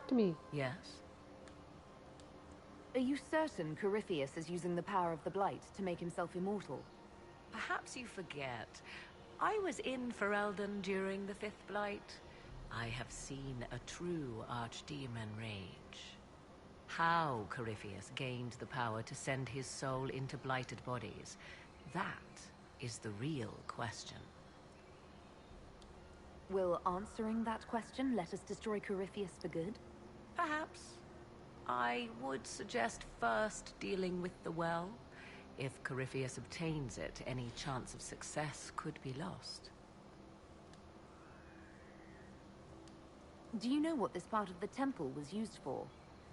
Talk to me. Yes? Are you certain Corypheus is using the power of the Blight to make himself immortal? Perhaps you forget. I was in Ferelden during the Fifth Blight. I have seen a true archdemon rage. How Corypheus gained the power to send his soul into blighted bodies, that is the real question. Will answering that question let us destroy Corypheus for good? Perhaps. I would suggest first dealing with the well. If Corypheus obtains it, any chance of success could be lost. Do you know what this part of the temple was used for?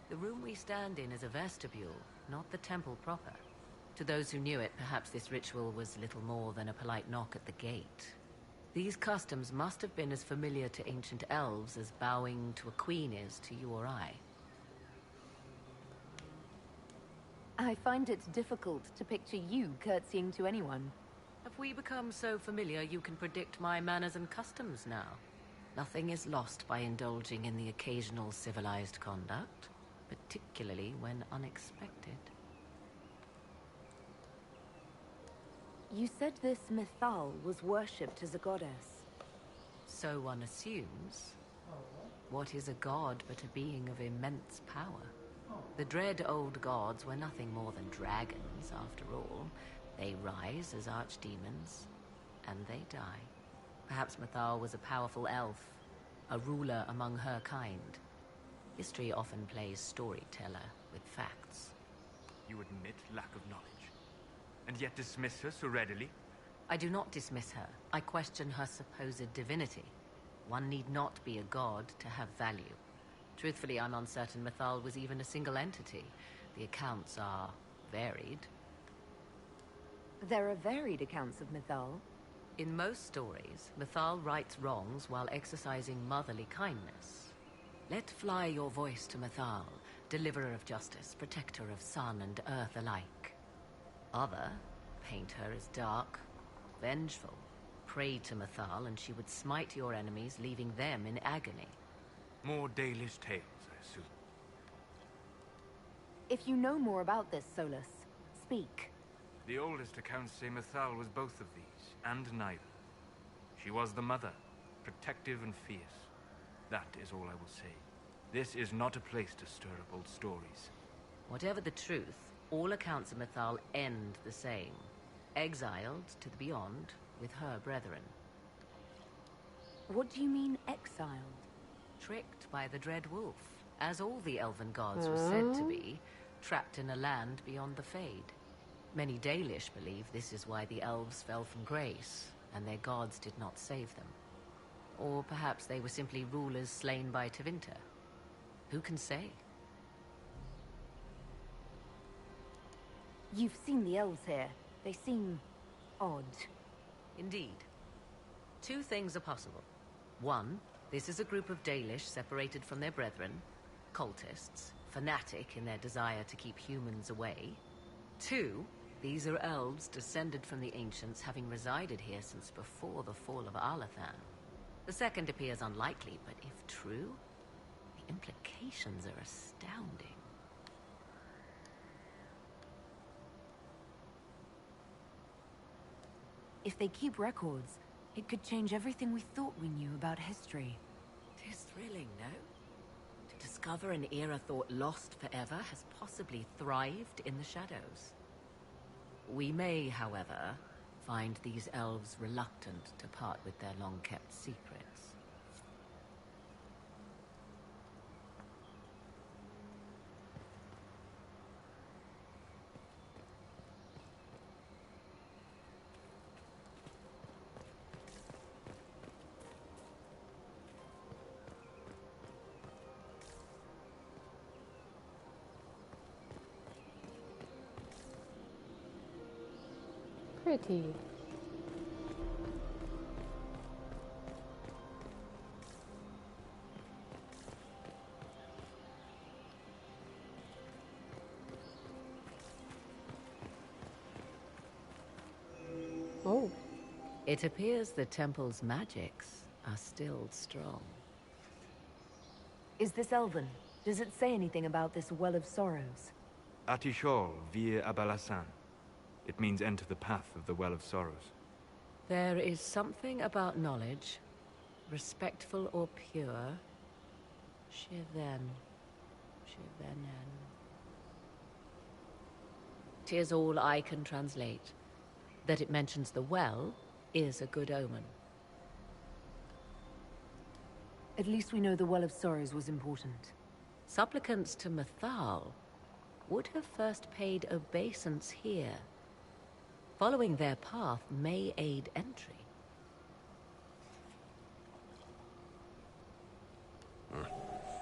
The room we stand in is a vestibule, not the temple proper. To those who knew it, perhaps this ritual was little more than a polite knock at the gate. These customs must have been as familiar to ancient elves as bowing to a queen is to you or I. I find it difficult to picture you curtsying to anyone. Have we become so familiar you can predict my manners and customs now? Nothing is lost by indulging in the occasional civilized conduct, particularly when unexpected. You said this Mythal was worshipped as a goddess. So one assumes. What is a god but a being of immense power? The dread old gods were nothing more than dragons, after all. They rise as archdemons, and they die. Perhaps Mythal was a powerful elf, a ruler among her kind. History often plays storyteller with facts. You admit lack of knowledge, and yet dismiss her so readily? I do not dismiss her. I question her supposed divinity. One need not be a god to have value. Truthfully, I'm uncertain Mythal was even a single entity. The accounts are varied. There are varied accounts of Mythal. In most stories, Mythal rights wrongs while exercising motherly kindness. Let fly your voice to Mythal, deliverer of justice, protector of sun and earth alike. Other paint her as dark, vengeful. Pray to Mythal and she would smite your enemies, leaving them in agony. More Dalish tales, I assume. If you know more about this, Solus, speak. The oldest accounts say Mythal was both of these, and neither. She was the mother, protective and fierce. That is all I will say. This is not a place to stir up old stories. Whatever the truth, all accounts of Mythal end the same. Exiled to the beyond with her brethren. What do you mean, exiled? Tricked by the Dread Wolf, as all the elven gods were said to be, trapped in a land beyond the Fade. Many Dalish believe this is why the elves fell from grace, and their gods did not save them. Or perhaps they were simply rulers slain by Tevinter. Who can say? You've seen the elves here. They seem odd. Indeed. Two things are possible. One, this is a group of Dalish separated from their brethren, cultists, fanatic in their desire to keep humans away. Two, these are elves descended from the ancients, having resided here since before the fall of Arlathan. The second appears unlikely, but if true, the implications are astounding. If they keep records, it could change everything we thought we knew about history. It is thrilling, no? To discover an era thought lost forever has possibly thrived in the shadows. We may, however, find these elves reluctant to part with their long-kept secrets. Pretty. Oh. It appears the temple's magics are still strong. Is this Elven? Does it say anything about this Well of Sorrows? Atishol vir Abalasan. It means enter the path of the Well of Sorrows. There is something about knowledge, respectful or pure. Shiven. Shivenen. 'Tis all I can translate. That it mentions the well is a good omen. At least we know the Well of Sorrows was important. Supplicants to Mythal would have first paid obeisance here. Following their path may aid entry.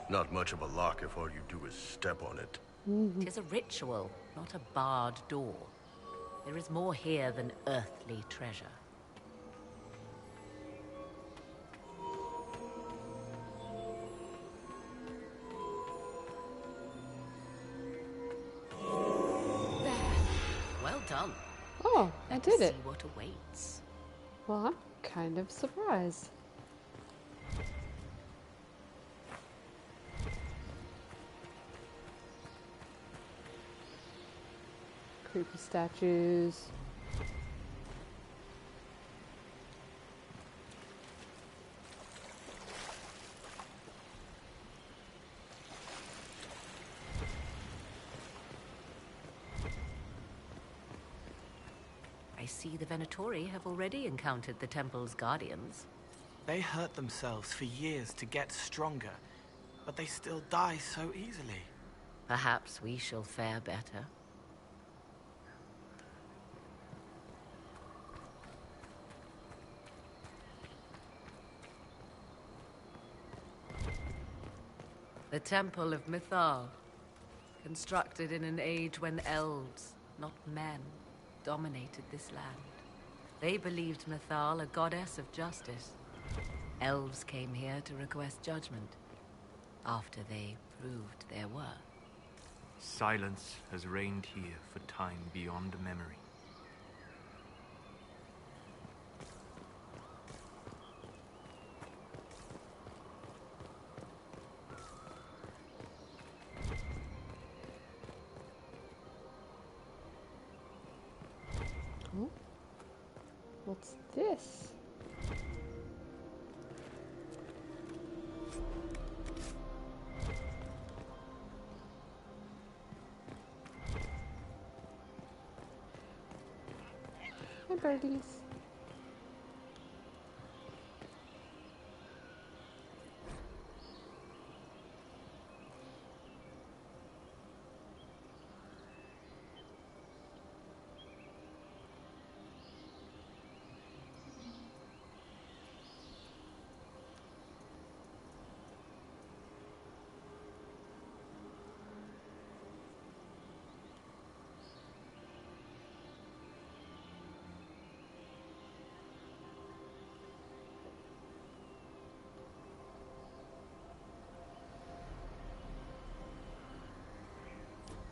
Not much of a lock if all you do is step on it. 'Tis a ritual, not a barred door. There is more here than earthly treasure. There. Well done. Oh, I did it. See what awaits. Well, I'm kind of surprised. Creepy statues. I see the Venatori have already encountered the temple's guardians. They hurt themselves for years to get stronger, but they still die so easily. Perhaps we shall fare better. The Temple of Mythal, constructed in an age when elves, not men, dominated this land. They believed Mythal a goddess of justice. Elves came here to request judgment, after they proved their worth. Silence has reigned here for time beyond memory. Oh. What's this? Hi, birdies.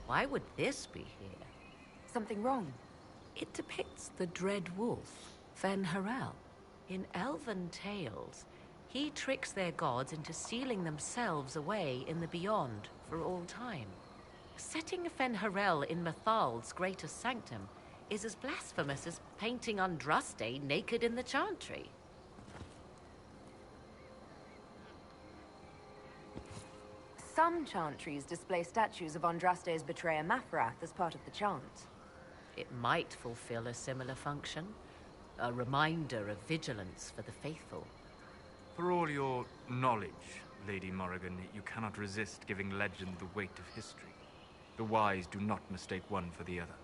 Why would this be here? Something wrong? It depicts the dread wolf, Fen-Harel. In elven tales, he tricks their gods into sealing themselves away in the beyond for all time. Setting Fen-Harel in Mythal's greatest sanctum is as blasphemous as painting Andraste naked in the chantry. Some chantries display statues of Andraste's betrayer Mathrath as part of the chant. It might fulfill a similar function, a reminder of vigilance for the faithful. For all your knowledge, Lady Morrigan, you cannot resist giving legend the weight of history. The wise do not mistake one for the other.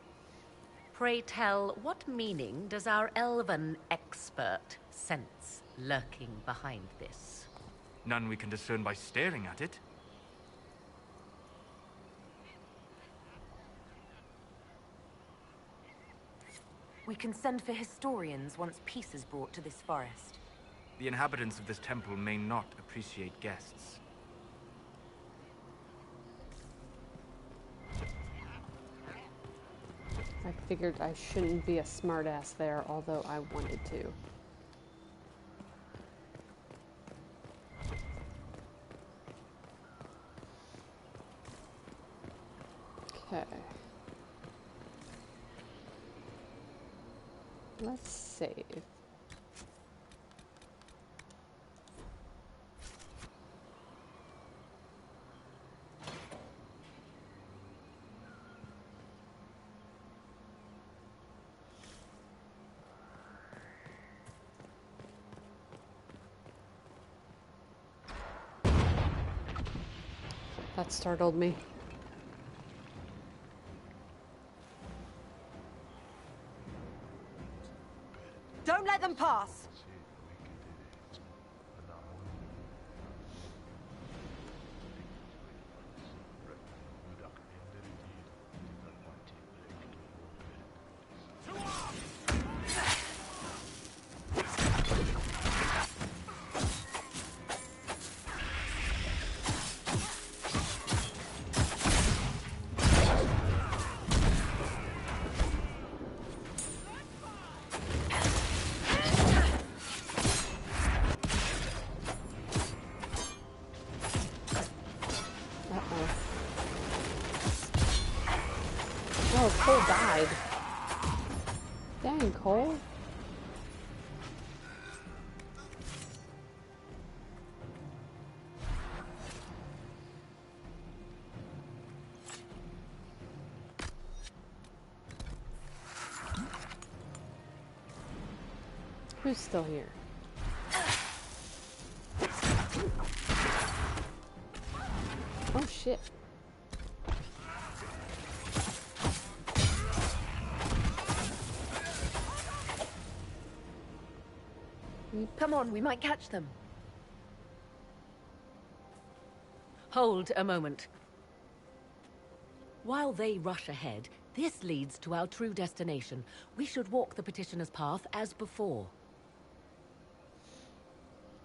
Pray tell, what meaning does our elven expert sense lurking behind this? None we can discern by staring at it. We can send for historians once peace is brought to this forest. The inhabitants of this temple may not appreciate guests. I figured I shouldn't be a smartass there, although I wanted to. Okay. Let's save. That startled me. Don't let them pass! Oh, Cole died. Dang, Cole. Who's still here? Oh shit. Come on, we might catch them. Hold a moment. While they rush ahead, this leads to our true destination. We should walk the petitioner's path as before.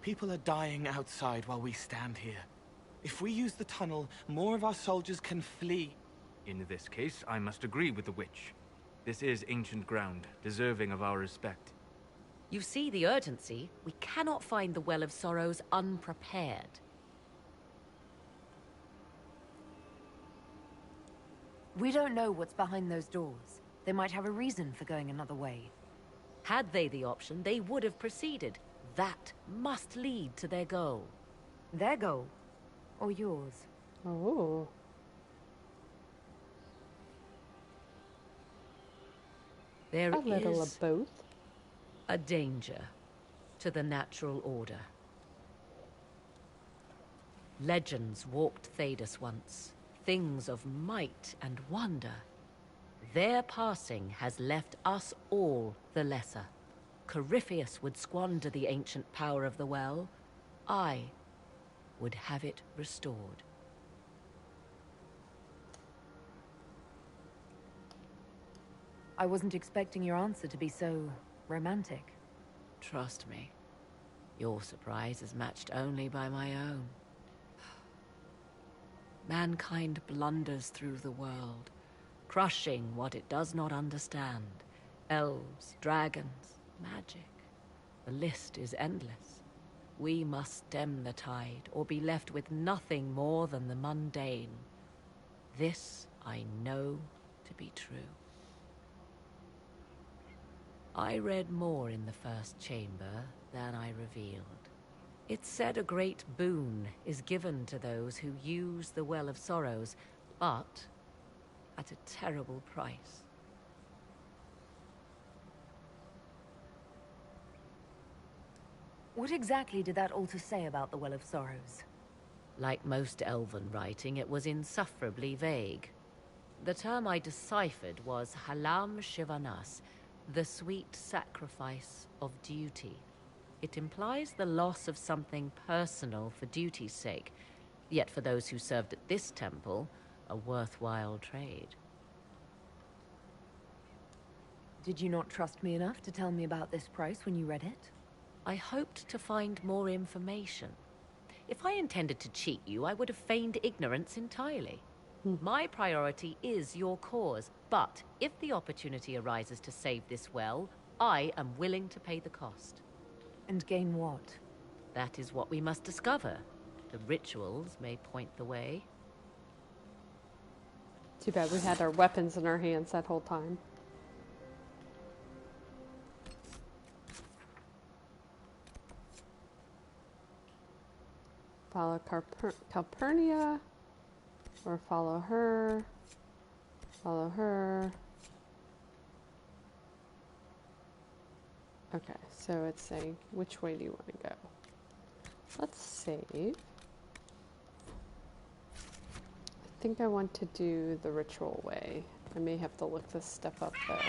People are dying outside while we stand here. If we use the tunnel, more of our soldiers can flee. In this case, I must agree with the witch. This is ancient ground, deserving of our respect. You see the urgency? We cannot find the Well of Sorrows unprepared. We don't know what's behind those doors. They might have a reason for going another way. Had they the option, they would have proceeded. That must lead to their goal. Their goal? Or yours? Oh. There A little is of both. a danger to the natural order. Legends walked Thedas once, things of might and wonder. Their passing has left us all the lesser. Corypheus would squander the ancient power of the well. I would have it restored. I wasn't expecting your answer to be so romantic. Trust me, your surprise is matched only by my own. Mankind blunders through the world, crushing what it does not understand. Elves, dragons, magic. The list is endless. We must stem the tide, or be left with nothing more than the mundane. This I know to be true. I read more in the first chamber than I revealed. It said a great boon is given to those who use the Well of Sorrows, but at a terrible price. What exactly did that altar say about the Well of Sorrows? Like most elven writing, it was insufferably vague. The term I deciphered was Halam Shivanas, the sweet sacrifice of duty. It implies the loss of something personal for duty's sake, yet for those who served at this temple, a worthwhile trade. Did you not trust me enough to tell me about this price when you read it? I hoped to find more information. If I intended to cheat you, I would have feigned ignorance entirely. My priority is your cause, but if the opportunity arises to save this well, I am willing to pay the cost. And gain what? That is what we must discover. The rituals may point the way. Too bad we had our weapons in our hands that whole time. Follow Calpurnia, or follow her, follow her. Okay, so it's saying, which way do you want to go? Let's save. I think I want to do the ritual way. I may have to look this stuff up though.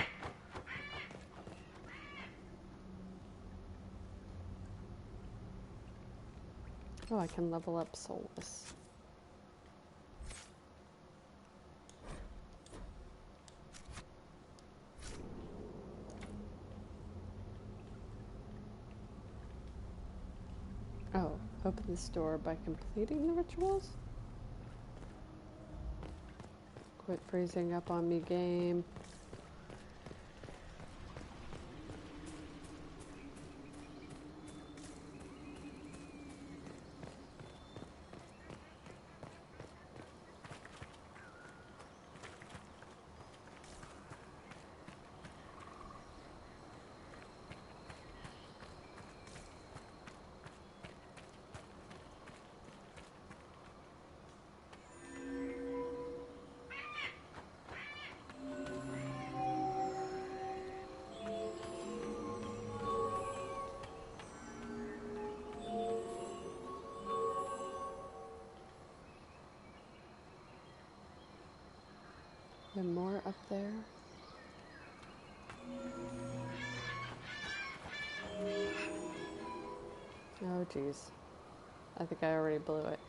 Oh, I can level up Soulless. Oh, open this door by completing the rituals? Quit freezing up on me, game. There more up there? Oh, geez. I think I already blew it.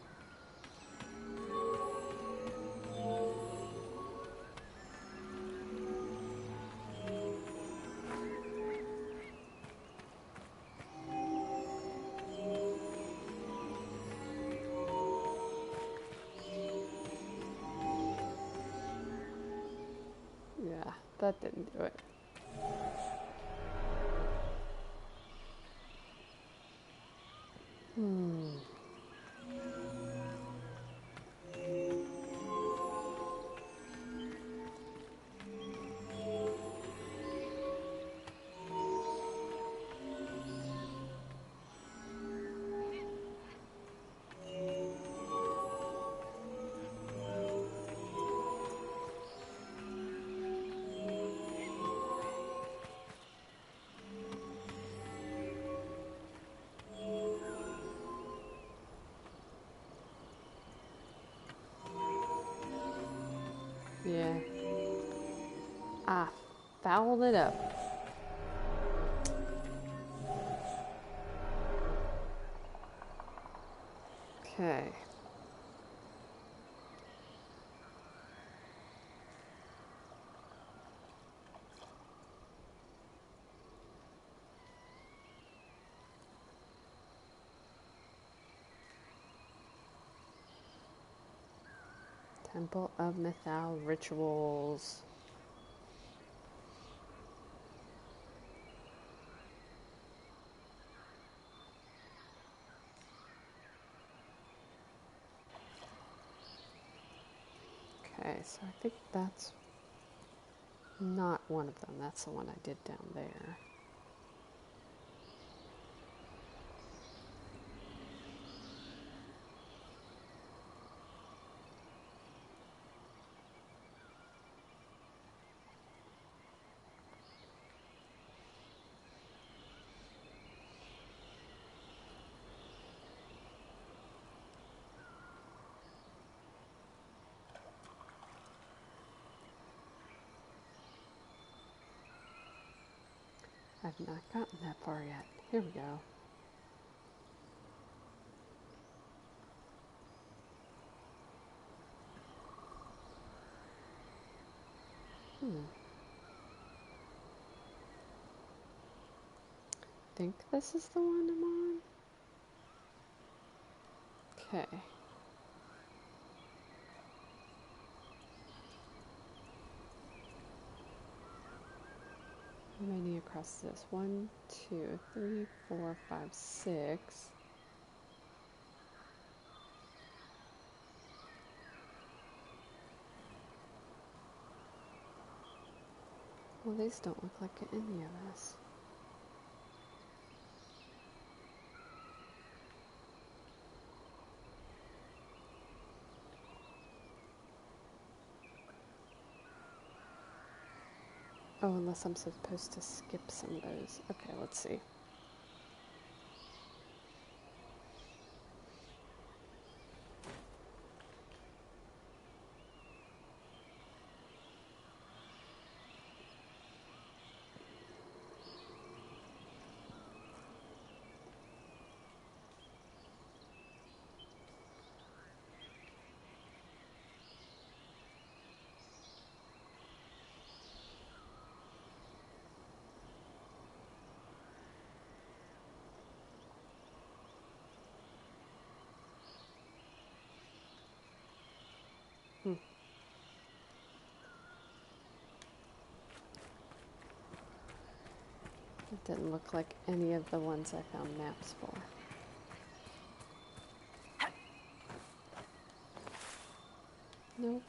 Yeah, that didn't do it. Yeah. Ah, fouled it up. Okay. Temple of Mythal Rituals. Okay, so I think that's not one of them. That's the one I did down there. I've not gotten that far yet. Here we go. I think this is the one I'm on. Okay. How many across this? 1, 2, 3, 4, 5, 6. Well, these don't look like any of us. Oh, unless I'm supposed to skip some of those. Okay, let's see. It didn't look like any of the ones I found maps for. Nope.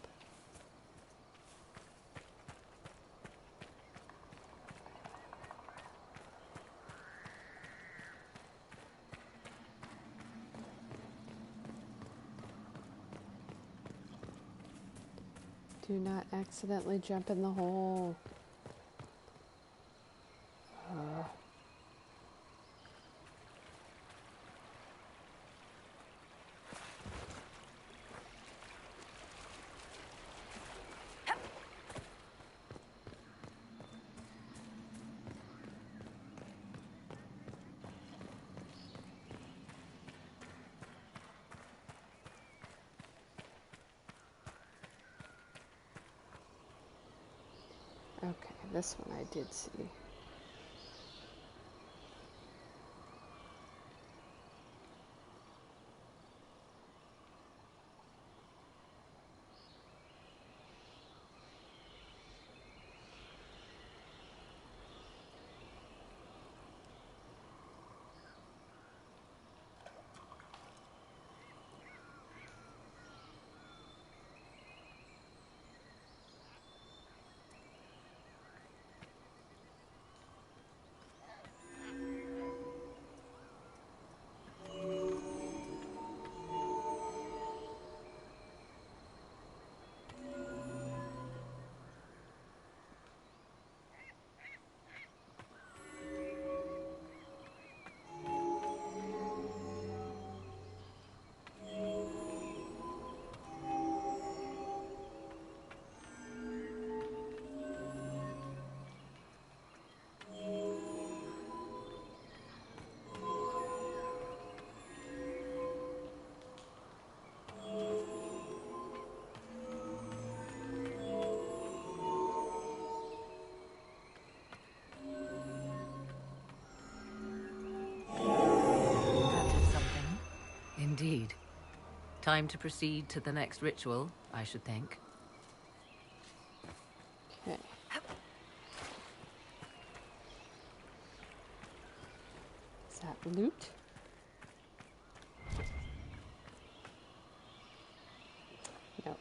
Do not accidentally jump in the hole. Okay, this one I did see. Indeed. Time to proceed to the next ritual, I should think. Okay. Is that loot? No.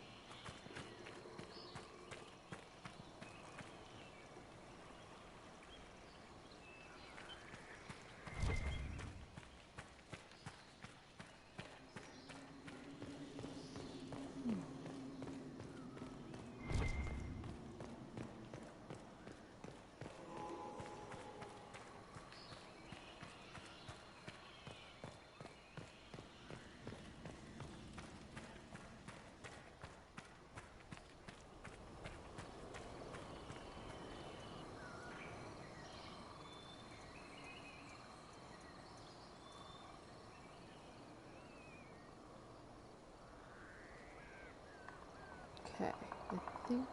Okay, I think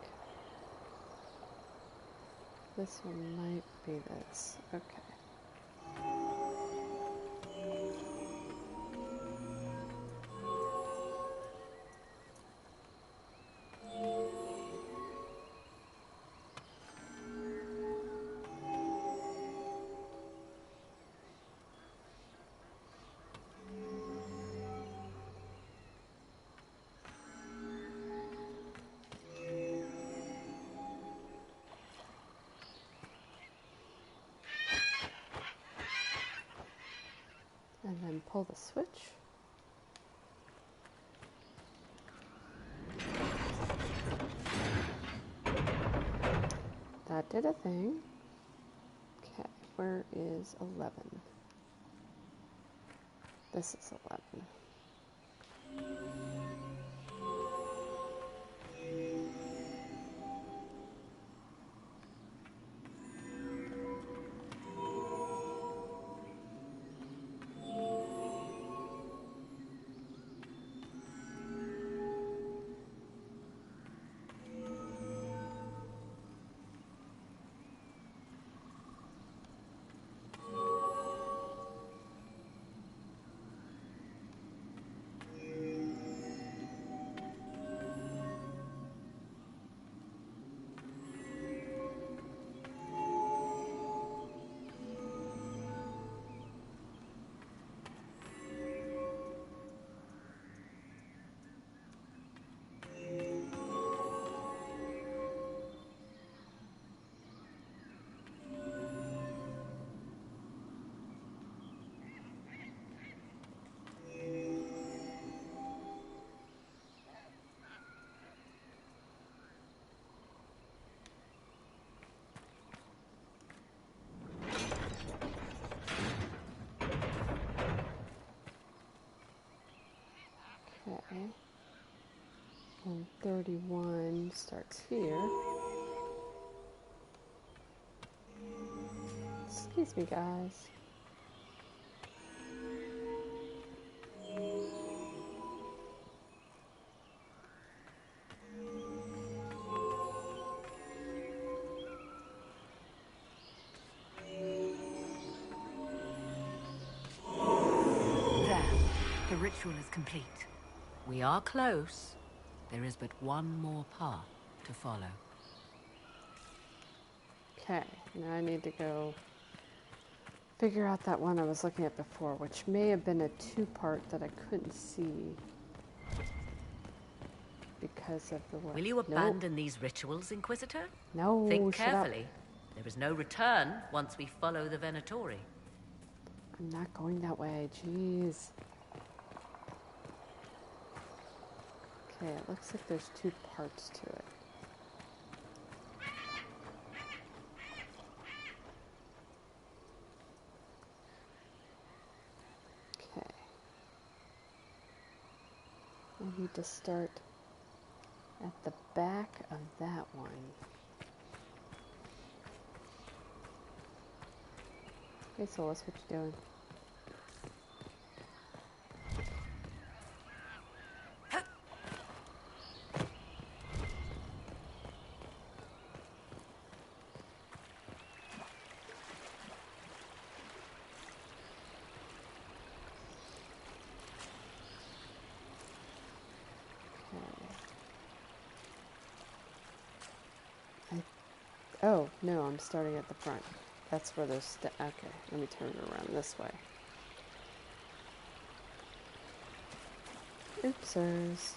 this one might be this. Okay. pull the switch. That did a thing. Okay, where is 11? This is 11. Okay. And 31 starts here. Excuse me, guys. There. The ritual is complete. We are close. There is but one more path to follow. Okay, now I need to go figure out that one I was looking at before, which may have been a two-part that I couldn't see because of the way. Will you abandon these rituals, Inquisitor? No, Think shut up. carefully. There is no return once we follow the Venatori. I'm not going that way, jeez. Okay, it looks like there's two parts to it. Okay. I need to start at the back of that one. Hey, Solus, what you doing? Oh, no, I'm starting at the front. That's where there's okay, let me turn it around this way. Oopsers.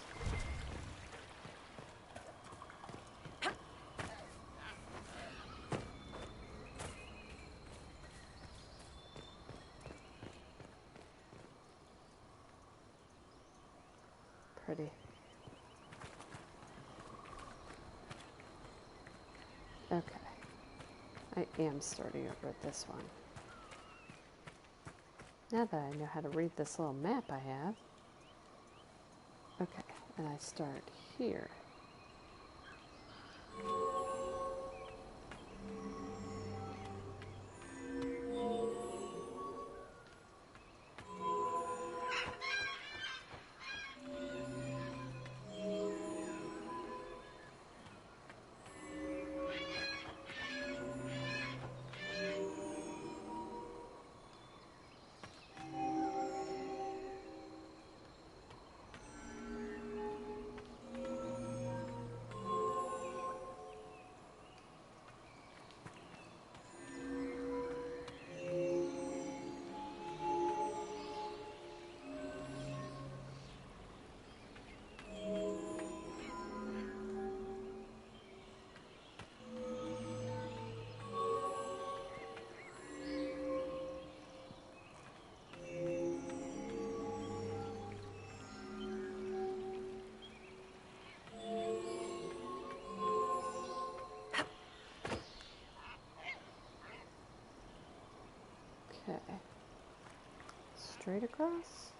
Pretty. Okay. I am starting over at this one. Now that I know how to read this little map I have. Okay, and I start here. straight across?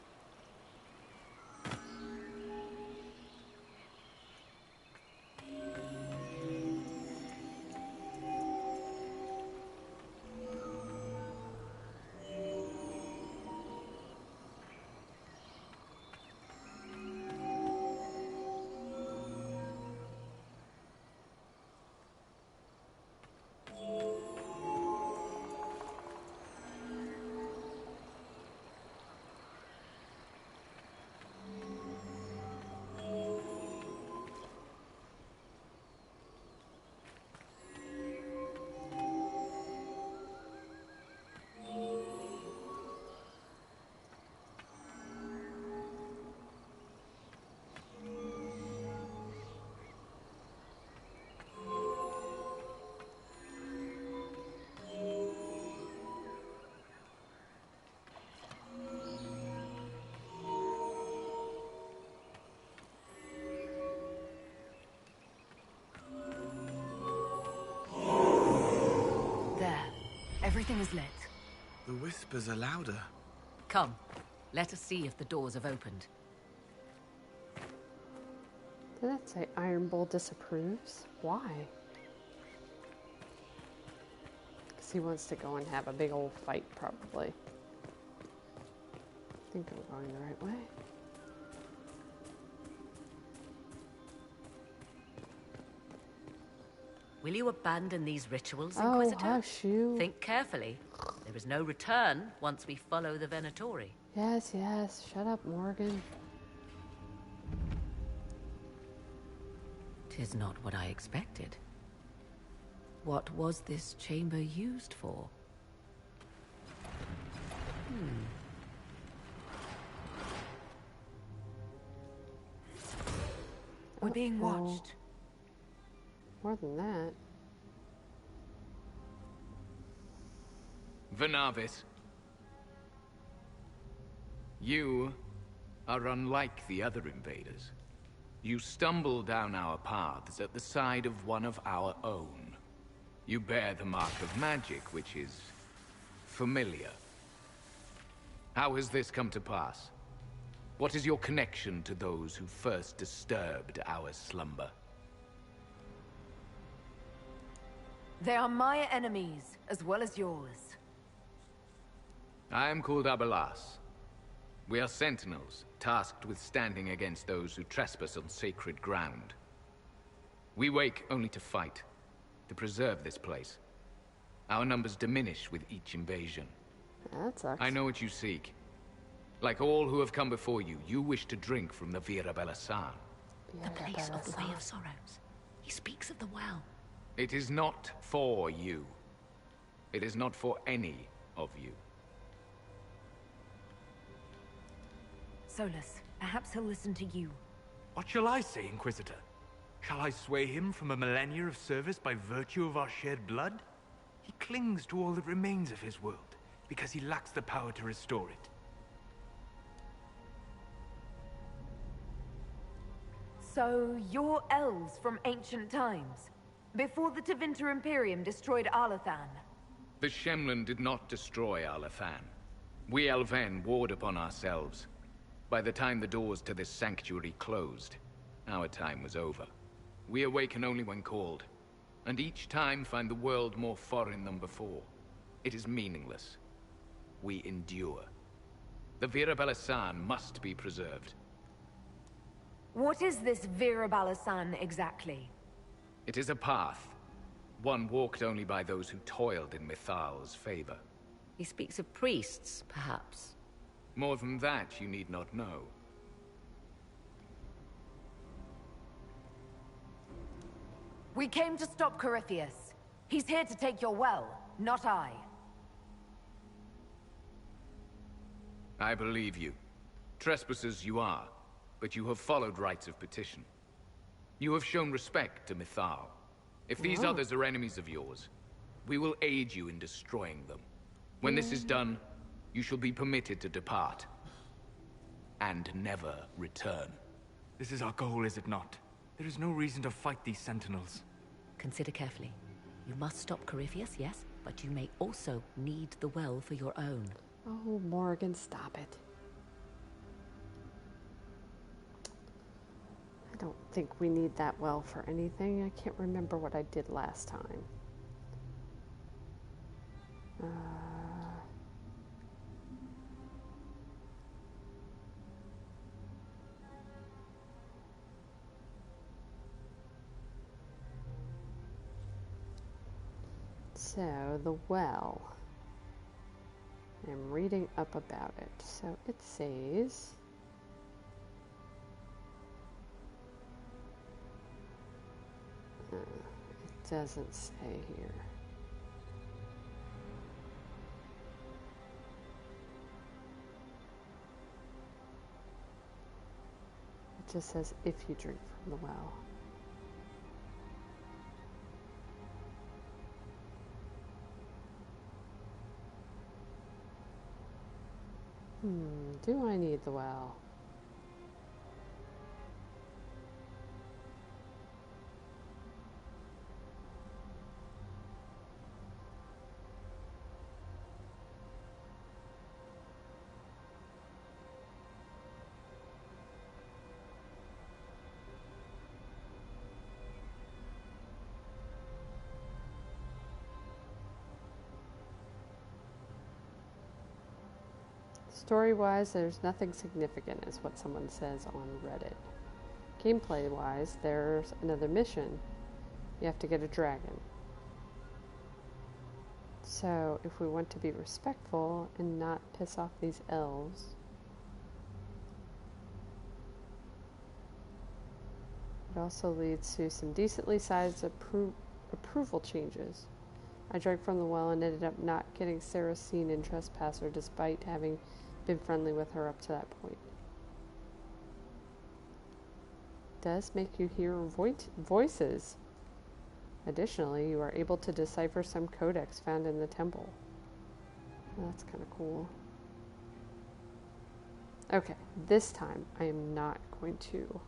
Everything is lit. The whispers are louder. Come, let us see if the doors have opened. Did that say Iron Bull disapproves? Why? Because he wants to go and have a big old fight, probably. I think I'm going the right way. Will you abandon these rituals, Inquisitor? Oh, hush you. Think carefully. There is no return once we follow the Venatori. Yes, yes. Shut up, Morgan. 'Tis not what I expected. What was this chamber used for? We're being watched. More than that. Venavis. You are unlike the other invaders. You stumble down our paths at the side of one of our own. You bear the mark of magic, which is familiar. How has this come to pass? What is your connection to those who first disturbed our slumber? They are my enemies, as well as yours. I am called Abelas. We are sentinels, tasked with standing against those who trespass on sacred ground. We wake only to fight, to preserve this place. Our numbers diminish with each invasion. That sucks. I know what you seek. Like all who have come before you, you wish to drink from the Vira Belasan. The place of the Way of Sorrows. He speaks of the well. It is not for you. It is not for any of you. Solus, perhaps he'll listen to you. What shall I say, Inquisitor? Shall I sway him from a millennia of service by virtue of our shared blood? He clings to all that remains of his world, because he lacks the power to restore it. So, you're elves from ancient times, before the Tevinter Imperium destroyed Arlathan. The Shemlin did not destroy Arlathan. We Elven warred upon ourselves. By the time the doors to this sanctuary closed, our time was over. We awaken only when called, and each time find the world more foreign than before. It is meaningless. We endure. The Vira Belasan must be preserved. What is this Vira Balasan exactly? It is a path, one walked only by those who toiled in Mithal's favor. He speaks of priests, perhaps. More than that, you need not know. We came to stop Corypheus. He's here to take your well, not I. I believe you. Trespassers you are, but you have followed rites of petition. You have shown respect to Mithal. If these others are enemies of yours, we will aid you in destroying them. When this is done, you shall be permitted to depart. And never return. This is our goal, is it not? There is no reason to fight these sentinels. Consider carefully. You must stop Corypheus, yes, but you may also need the well for your own. Oh, Morgan, stop it. I don't think we need that well for anything. I can't remember what I did last time. So, the well. I'm reading up about it. So, it says... it doesn't say here. It just says if you drink from the well. Do I need the well? Story-wise, there's nothing significant, is what someone says on Reddit. Gameplay-wise, there's another mission. You have to get a dragon. So, if we want to be respectful and not piss off these elves, it also leads to some decently sized approval changes. I drank from the well and ended up not getting Sarah seen in Trespasser despite having been friendly with her up to that point. Does make you hear voices. Additionally, you are able to decipher some codex found in the temple. Well, that's kind of cool. Okay, this time I am not going to.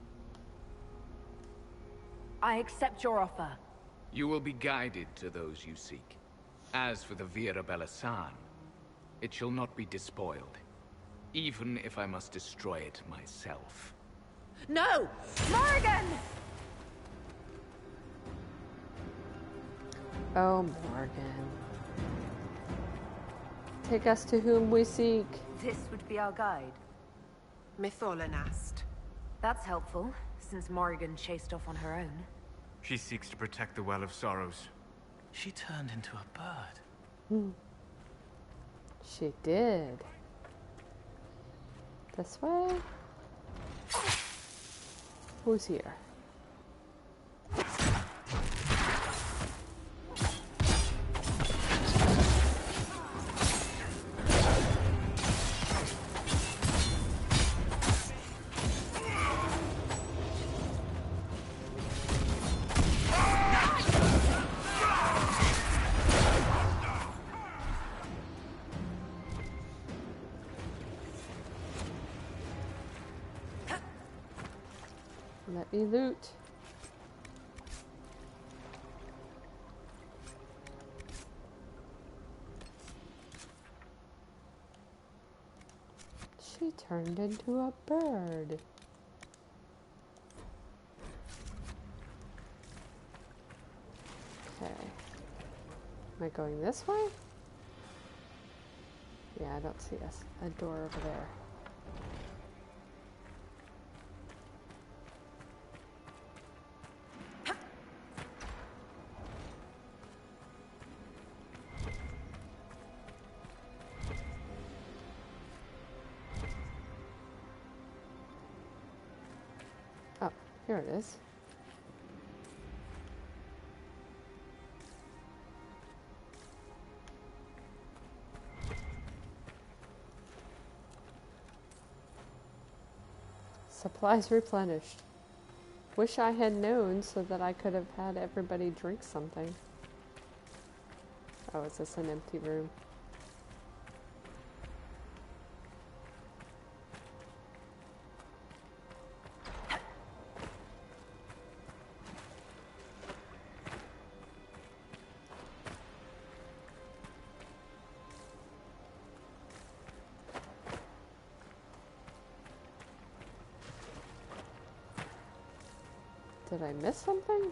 I accept your offer. You will be guided to those you seek. As for the Vira Bellasan, it shall not be despoiled, even if I must destroy it myself. No! Morgan! Oh, Morgan. Take us to whom we seek. This would be our guide. Mytholanast. That's helpful, since Morrigan chased off on her own. She seeks to protect the Well of Sorrows. She turned into a bird. She did. This way? Who's here? Let me loot. She turned into a bird. Okay. Am I going this way? Yeah, I don't see a door over there. Here it is. Supplies replenished. Wish I had known so that I could have had everybody drink something. Oh, is this an empty room? Did I miss something?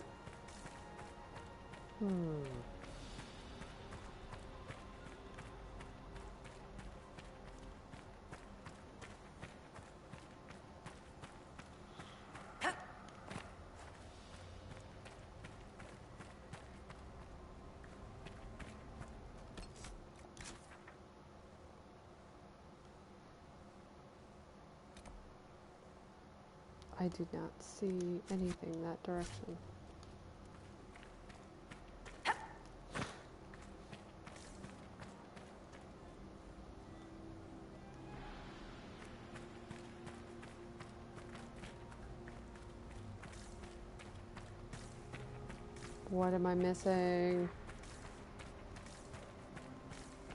I do not see anything that direction. What am I missing?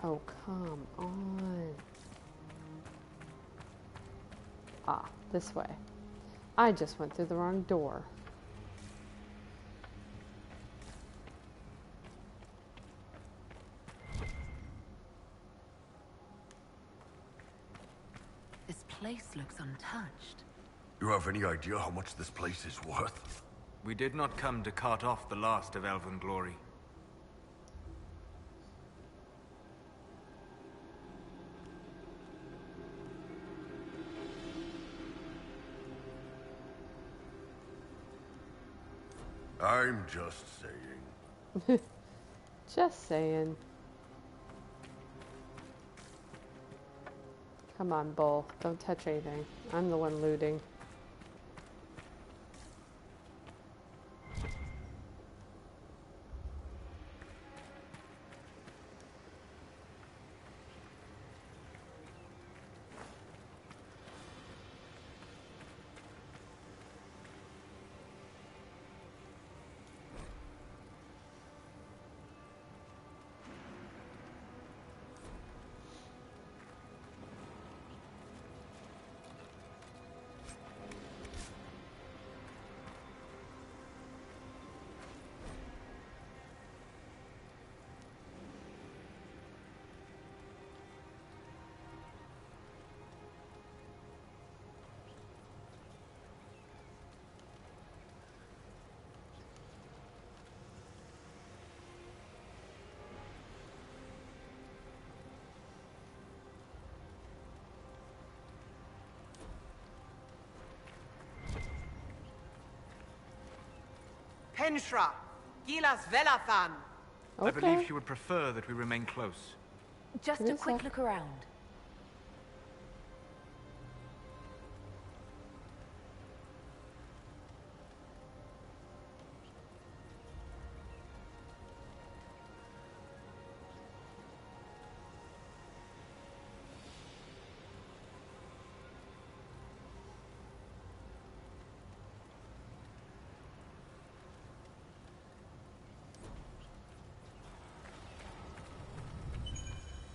Oh, come on. Ah, this way. I just went through the wrong door. This place looks untouched. You have any idea how much this place is worth? We did not come to cart off the last of elven glory. I'm just saying. Just saying. Come on, Bull. Don't touch anything. I'm the one looting. Penshra, Gilas Velathan. Okay. I believe she would prefer that we remain close. Just Give me a a quick sec. look around.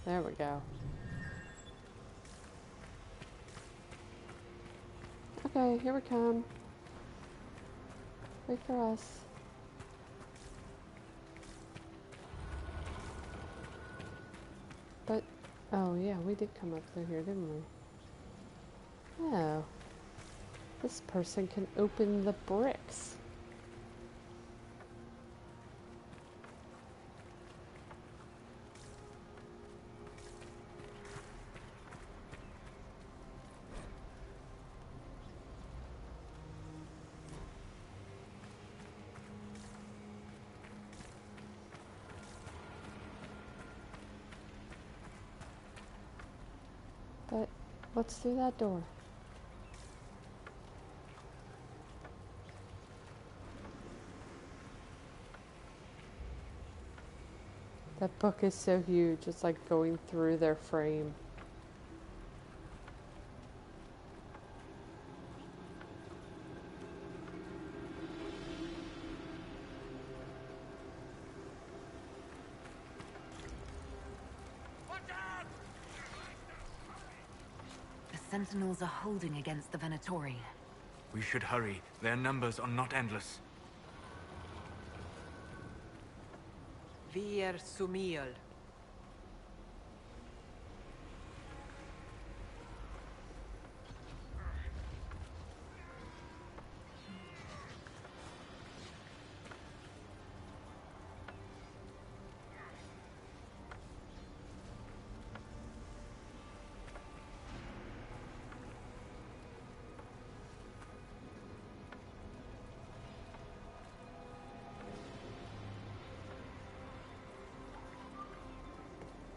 There we go. Okay, here we come. Wait for us. But, oh yeah, we did come up through here, didn't we? Oh. This person can open the bricks. But what's through that door? That book is so huge, it's like going through their frame. The Sentinels are holding against the Venatori. We should hurry. Their numbers are not endless. Vir Sumiel.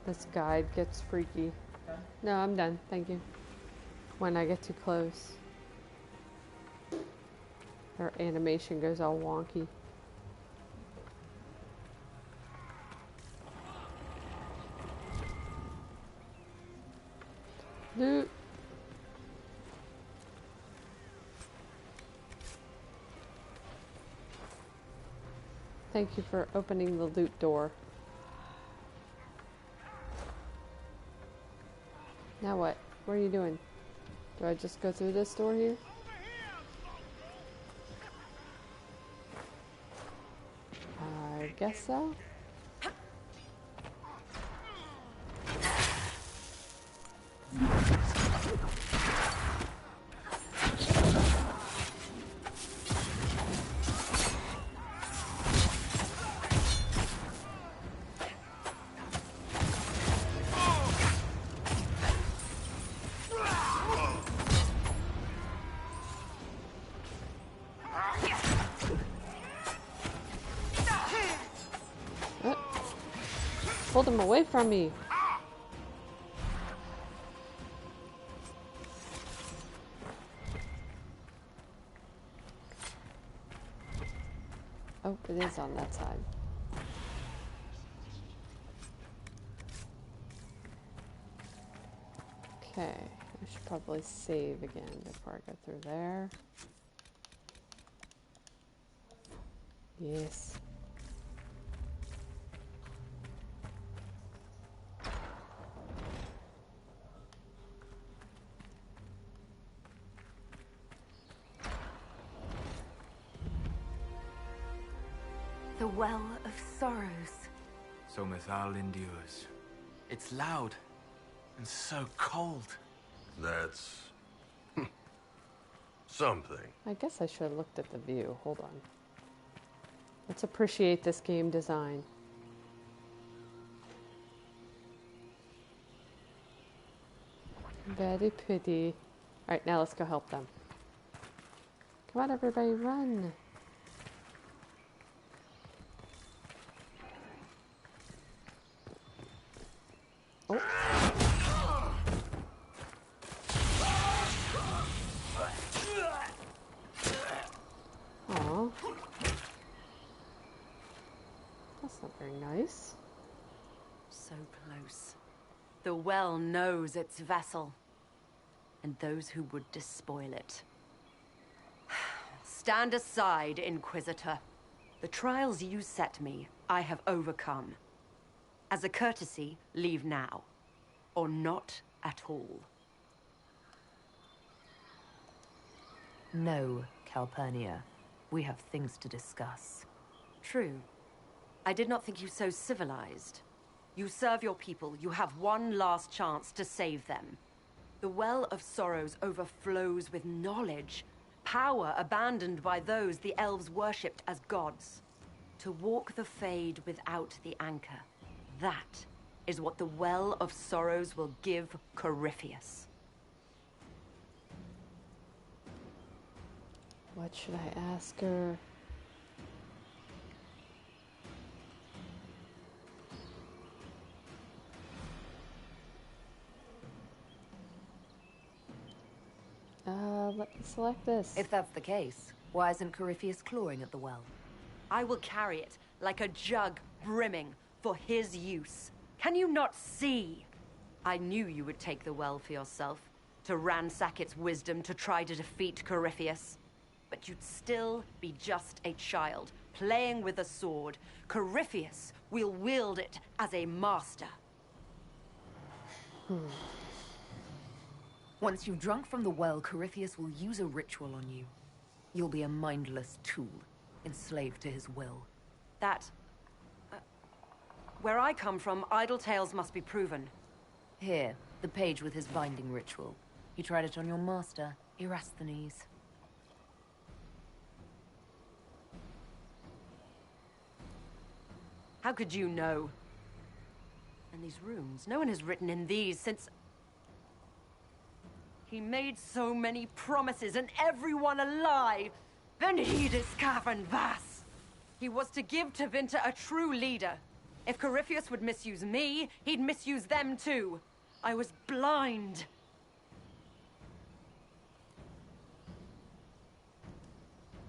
This guide gets freaky. No, I'm done. Thank you. When I get too close. Her animation goes all wonky. Loot. Thank you for opening the loot door. Now what? What are you doing? Do I just go through this door here? I guess so. Pulled him away from me. Oh, it is on that side. Okay, I should probably save again before I go through there. Yes. The Well of Sorrows. So Mythal endures. It's loud and so cold. That's something. I guess I should have looked at the view. Hold on. Let's appreciate this game design. Very pretty. Alright, now let's go help them. Come on, everybody, run! Oh. Aw. That's not very nice. So close. The Well knows its vessel, and those who would despoil it. Stand aside, Inquisitor. The trials you set me, I have overcome. As a courtesy, leave now. Or not at all. No, Calpurnia. We have things to discuss. True. I did not think you so civilized. You serve your people. You have one last chance to save them. The Well of Sorrows overflows with knowledge. Power abandoned by those the elves worshipped as gods. To walk the Fade without the anchor. That is what the Well of Sorrows will give Corypheus. What should I ask her? Let me select this. If that's the case, why isn't Corypheus clawing at the well? I will carry it like a jug brimming for his use. Can you not see? I knew you would take the well for yourself, to ransack its wisdom to try to defeat Corypheus. But you'd still be just a child, playing with a sword. Corypheus will wield it as a master. Once you've drunk from the well, Corypheus will use a ritual on you. You'll be a mindless tool, enslaved to his will. That... where I come from, idle tales must be proven. Here, the page with his binding ritual. You tried it on your master, Erasthenes. How could you know? And these runes, no one has written in these since... He made so many promises, and everyone alive. Then he discovered Vas. He was to give Tevinter a true leader. If Corypheus would misuse me, he'd misuse them too. I was blind.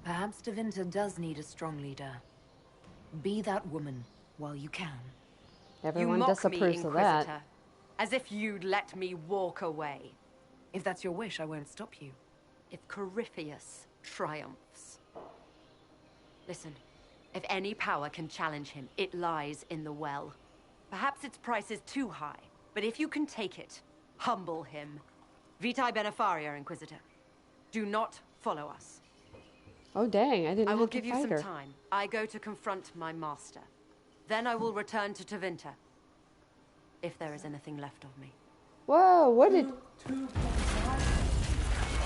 Perhaps Tevinter does need a strong leader. Be that woman while you can. Everyone you mock disapproves me, of that. Inquisitor, as if you'd let me walk away. If that's your wish, I won't stop you. If Corypheus triumphs. Listen, if any power can challenge him, it lies in the well. Perhaps its price is too high, but if you can take it, humble him. Vitae Benefaria, Inquisitor. Do not follow us. Oh dang, I didn't I will have to give you fight some her. time. I go to confront my master. Then I will return to Tevinter. If there is anything left of me. Whoa, what did...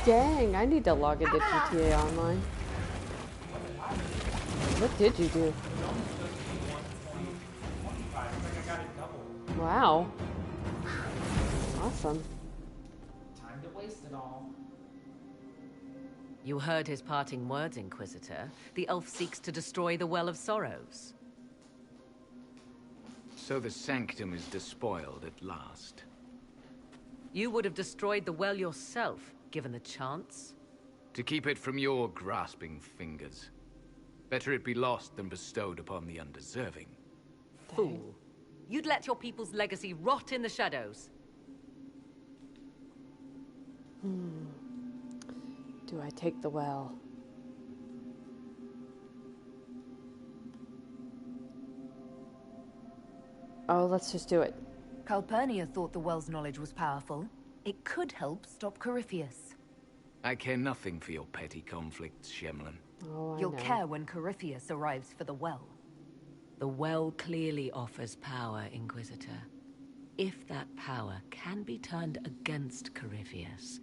Dang, I need to log into GTA Online. What did you do? Wow. Awesome. Time to waste it all. You heard his parting words, Inquisitor. The elf seeks to destroy the Well of Sorrows. So the Sanctum is despoiled at last. You would have destroyed the well yourself, given the chance. To keep it from your grasping fingers. Better it be lost than bestowed upon the undeserving. Fool. You'd let your people's legacy rot in the shadows. Do I take the well? Oh, let's just do it. Calpurnia thought the well's knowledge was powerful. It could help stop Corypheus. I care nothing for your petty conflicts, Shemlin. Oh, I You'll know. care when Corypheus arrives for the well. The well clearly offers power, Inquisitor. If that power can be turned against Corypheus,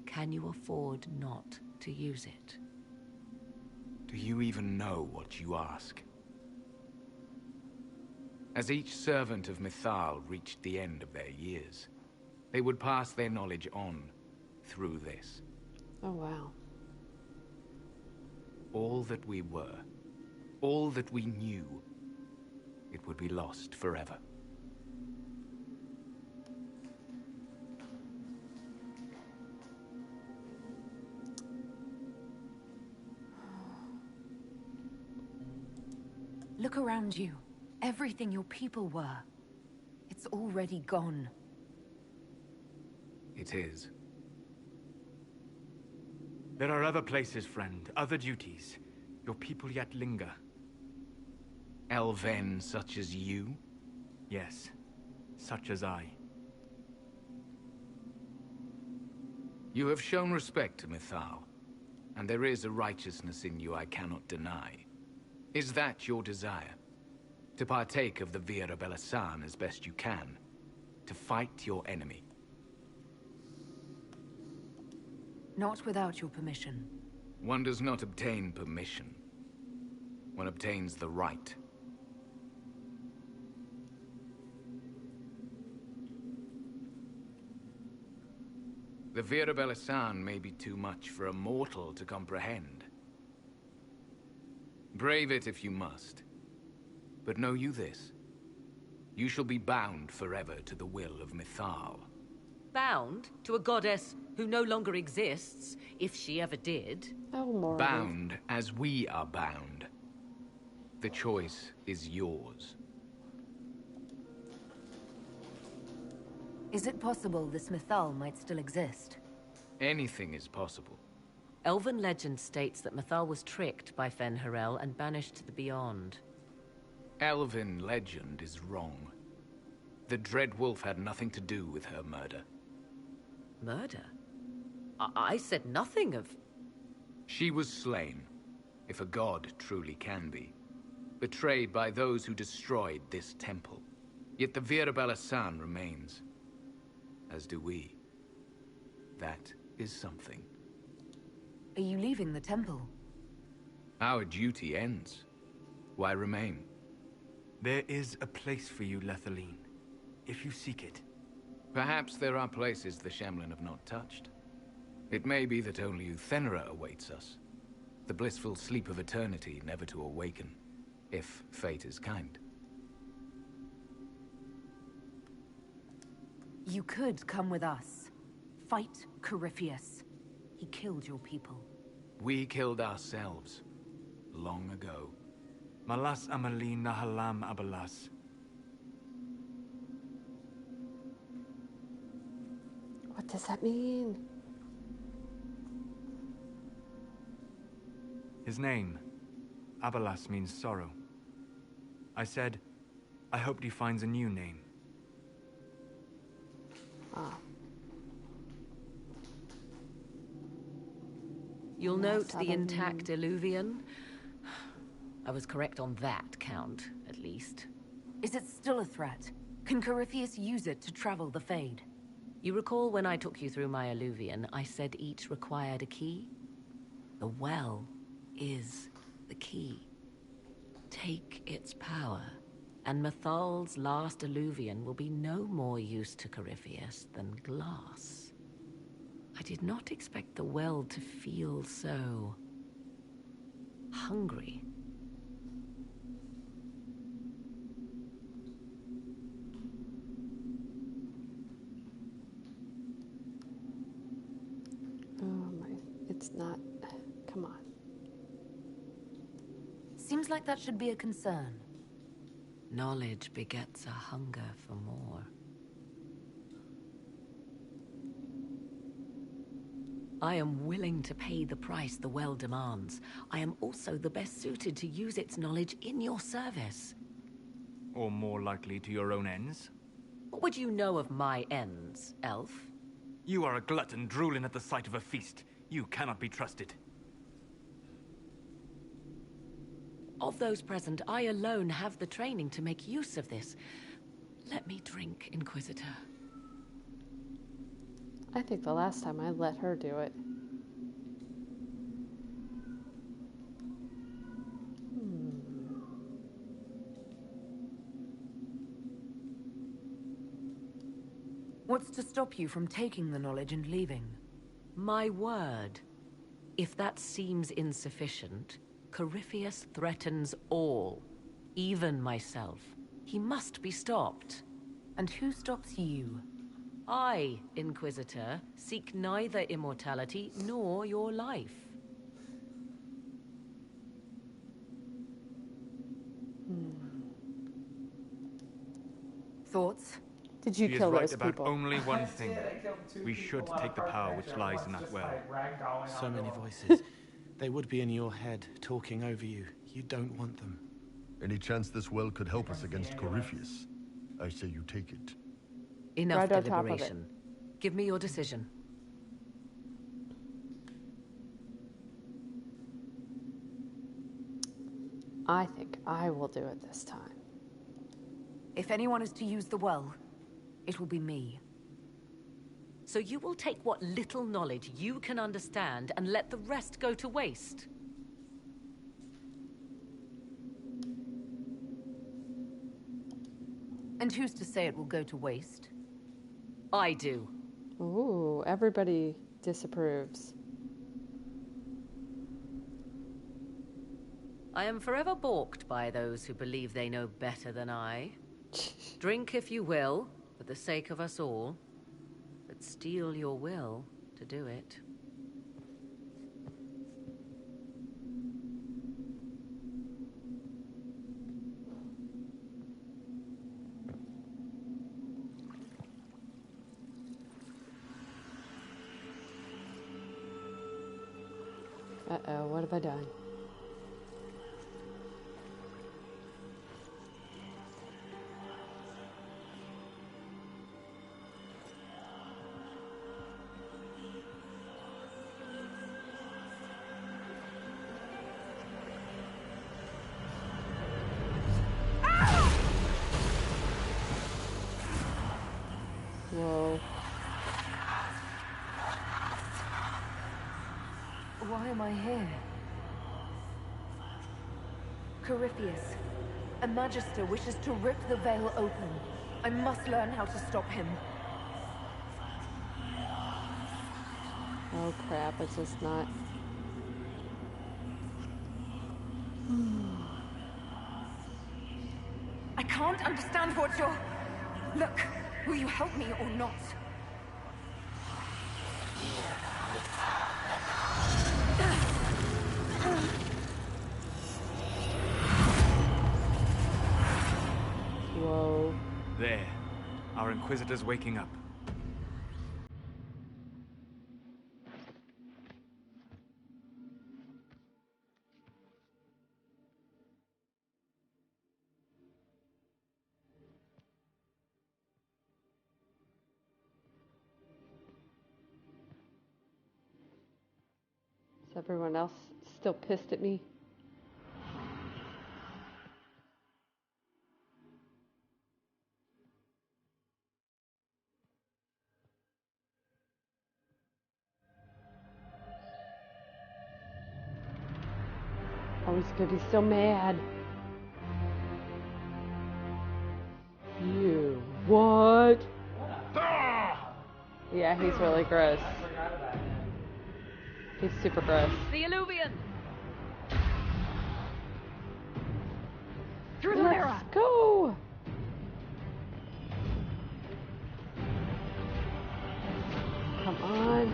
can you afford not to use it? Do you even know what you ask? As each servant of Mythal reached the end of their years, they would pass their knowledge on through this. Oh, wow. All that we were, all that we knew, it would be lost forever. Look around you. Everything your people were. It's already gone. It is. There are other places, friend, other duties. Your people yet linger. Elven such as you? Yes, such as I. You have shown respect to Mythal, and there is a righteousness in you I cannot deny. Is that your desire? To partake of the Vira Belasan as best you can? To fight your enemy? Not without your permission. One does not obtain permission. One obtains the right. The Vira Belasan may be too much for a mortal to comprehend. Brave it if you must. But know you this. You shall be bound forever to the will of Mythal. Bound to a goddess who no longer exists, if she ever did. Oh, Morgan. Bound as we are bound. The choice is yours. Is it possible this Mythal might still exist? Anything is possible. Elven legend states that Mythal was tricked by Fen-Harel and banished to the Beyond. Elven legend is wrong. The Dreadwolf had nothing to do with her murder. Murder? I said nothing of... She was slain, if a god truly can be. Betrayed by those who destroyed this temple. Yet the Vira Belasan remains. As do we. That is something. Are you leaving the temple? Our duty ends. Why remain? There is a place for you, Lethaline, if you seek it. Perhaps there are places the Shemlin have not touched. It may be that only Uthenera awaits us. The blissful sleep of eternity never to awaken, if fate is kind. You could come with us. Fight Corypheus. He killed your people. We killed ourselves. Long ago. Malas amali nahalam abalas. What does that mean? His name, Abalas, means sorrow. I said, I hoped he finds a new name. Ah. You'll note the Abalas. intact Illuvian. I was correct on that count, at least. Is it still a threat? Can Corypheus use it to travel the Fade? You recall when I took you through my Illuvian, I said each required a key? The well is the key. Take its power, and Mathal's last Illuvian will be no more use to Corypheus than glass. I did not expect the well to feel so hungry. Oh my, it's not, come on. Seems like that should be a concern. Knowledge begets a hunger for more. I am willing to pay the price the well demands. I am also the best suited to use its knowledge in your service. Or more likely to your own ends? What would you know of my ends, elf? You are a glutton drooling at the sight of a feast. You cannot be trusted. Of those present, I alone have the training to make use of this. Let me drink, Inquisitor. I think the last time I let her do it. What's to stop you from taking the knowledge and leaving? My word. If that seems insufficient, Corypheus threatens all, even myself. He must be stopped. And who stops you? I, Inquisitor, seek neither immortality nor your life. Thoughts? Did you She kill is right those about people? only one I thing. did. I killed two We people should on take the power which Barbarian. lies in One's that just, well. like, ragdolling So on many the- voices. They would be in your head, talking over you. You don't want them. Any chance this well could help us against Corypheus? I say you take it. Enough Right on top of it. deliberation. Give me your decision. I think I will do it this time. If anyone is to use the well, it will be me. So you will take what little knowledge you can understand and let the rest go to waste? And who's to say it will go to waste? I do. Ooh, everybody disapproves. I am forever balked by those who believe they know better than I. Drink if you will, for the sake of us all, but steel your will to do it. Uh-oh, what have I done? Whoa. Why am I here? Corypheus, a Magister wishes to rip the veil open. I must learn how to stop him. Oh crap, it's just not. I can't understand what you're... Look, Will you help me or not? Whoa. There. Our Inquisitor's waking up. Is everyone else still pissed at me? Oh, he's good. He's still mad. You what? Yeah, he's really gross. I forgot about him. He's super gross. The Illuvian! Through the mirror! Let's go! Come on.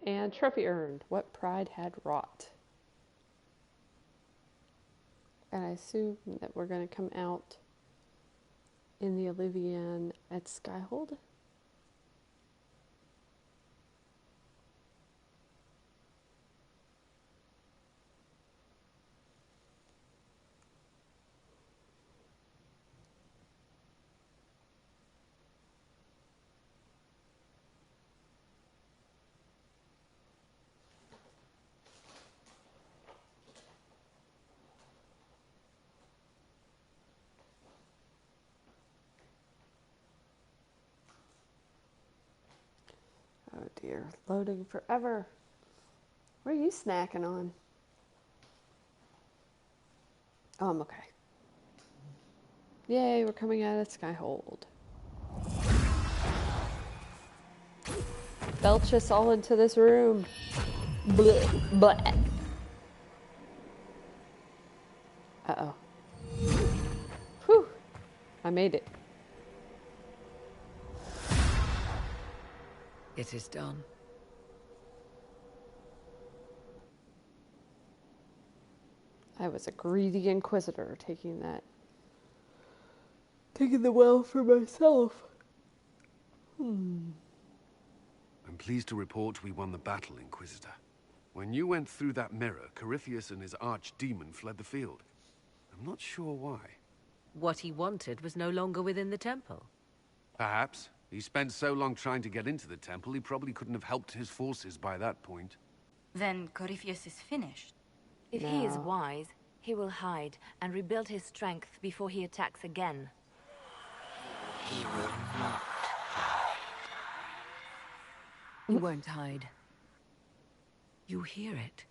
And trophy earned. What pride had wrought. And I assume that we're going to come out in the Illuvian at Skyhold. Oh dear, loading forever. What are you snacking on? Oh, I'm okay. Yay, we're coming out of Skyhold. Belch us all into this room. Blech, blech. Uh-oh. Whew. I made it. It is done. I was a greedy inquisitor taking the well for myself. I'm pleased to report we won the battle, Inquisitor. When you went through that mirror, Corypheus and his archdemon fled the field. I'm not sure why. What he wanted was no longer within the temple. Perhaps. He spent so long trying to get into the temple, he probably couldn't have helped his forces by that point. Then Corypheus is finished. If he is wise, he will hide and rebuild his strength before he attacks again. He will not. He won't hide. You hear it.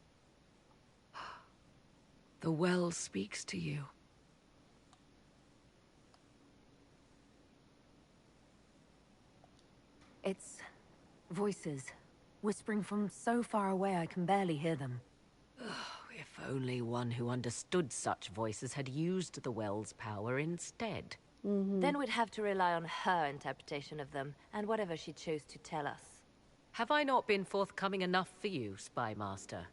The well speaks to you. It's voices, whispering from so far away I can barely hear them. If only one who understood such voices had used the well's power instead. Then we'd have to rely on her interpretation of them, and whatever she chose to tell us. Have I not been forthcoming enough for you, Spy Master?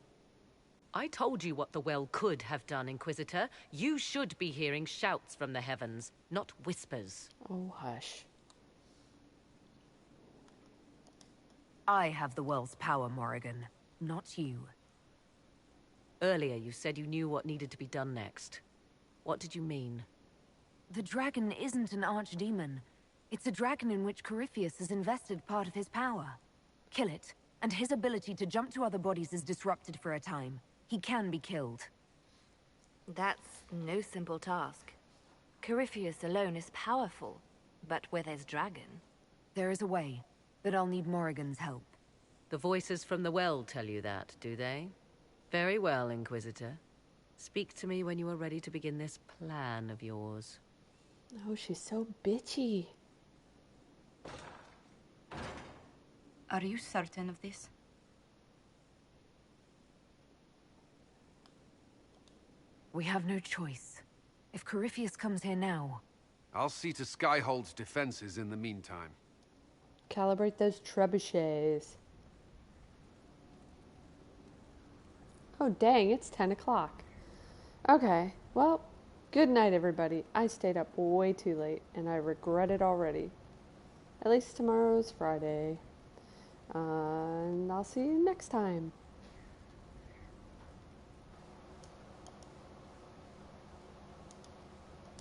I told you what the well could have done, Inquisitor. You should be hearing shouts from the heavens, not whispers. Oh, hush. I have the well's power, Morrigan, not you. Earlier you said you knew what needed to be done next. What did you mean? The dragon isn't an archdemon. It's a dragon in which Corypheus has invested part of his power. Kill it, and his ability to jump to other bodies is disrupted for a time. He can be killed. That's no simple task. Corypheus alone is powerful, but where there's dragon... There is a way, but I'll need Morrigan's help. The voices from the well tell you that, do they? Very well, Inquisitor. Speak to me when you are ready to begin this plan of yours. Oh, she's so bitchy. Are you certain of this? We have no choice. If Corypheus comes here now... I'll see to Skyhold's defenses in the meantime. Calibrate those trebuchets. Oh, dang, it's 10 o'clock. Okay, well, good night, everybody. I stayed up way too late, and I regret it already. At least tomorrow's Friday. And I'll see you next time.